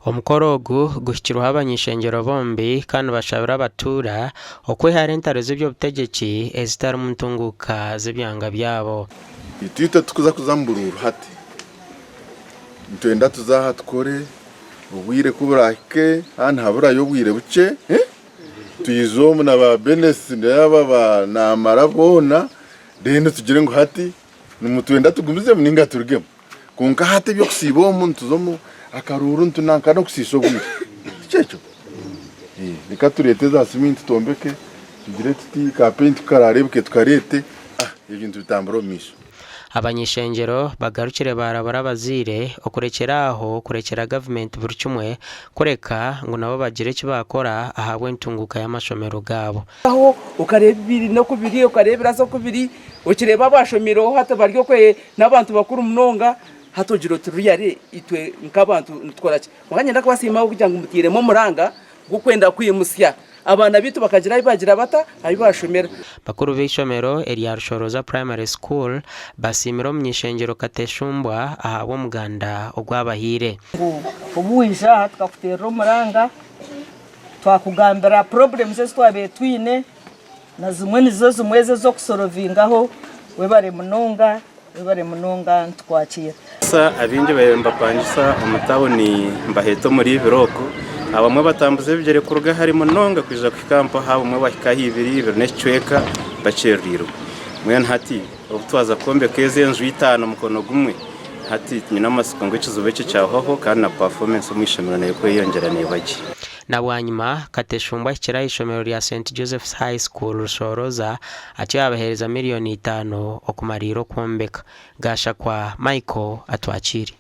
Omukoro ogu gushyikiruho abany'eishengyero bombi kandi bashabire abatuura okwehara entaro z'ebyobutegetsi ezitari mu ntunguka z'ebyanga byabo. Itwite tukuza mbururu hati ntwenda tuzaha tukore ubwire kuburake hano haburayo obwire buke tuyizomu na ba benesi n'aba namara bona dene tugire ngo hati nimutwenda tugumize muninga turugemo kunka hati byo kusiba omuntu tuzomu akaruru ntunanka no kusiso bwire cyecho nika turete za simenti tombeke tugire tuti ka paint kararebuke tukarete ibintu bitambaro misho. Abany'eishengyero bagarukire barabara bazire kurekera government buri kimwe kureka ngo nabo bagire icyo bakora ahabwe ntunguka y'amashomero gabo. Aho ukareba ibiri no kubiri ukarebera so kubiri ukireba abashomero hata baryo kwe n'abantu bakuru munonga hatogiro turiyare itwe nk'abantu ntwaraje muganyenda kubasima kugira ngo mutiremo muranga gukwenda kwimusya abana bitu bakagira bagira bata abashomera. Bakuru b'ishomero Elia Rushoroza Primary School basimira omny'eishengyero Kateshumbwa ahabwe omuganda ogw'abahire. Obuija tukakutera omuranga twakugambira problems ezitwabe twine na zimwe nizo zimwe z'okusorovingaho webare munonga ntwakira. Abingi bayembapangisa omutawuni mbaheto muri biroko abamwe batambuze bigere kuruga harimo nonga kwija ku kampo habumwe bakahibiri n'ecweka baceriro mwen hati obutwaza kombe keze enzu itano mukono gumwe hati nyina masiko ngo kizube cyaho kandi na performance umwishimira nayo ko yongera nebaje. Na bwanyuma Kateshumbwa ikira ishomero rya St Joseph's High School Rushoroza ati abahereza miliyoni 5 okumariro kwombeka gasha kwa Michael atwakiri.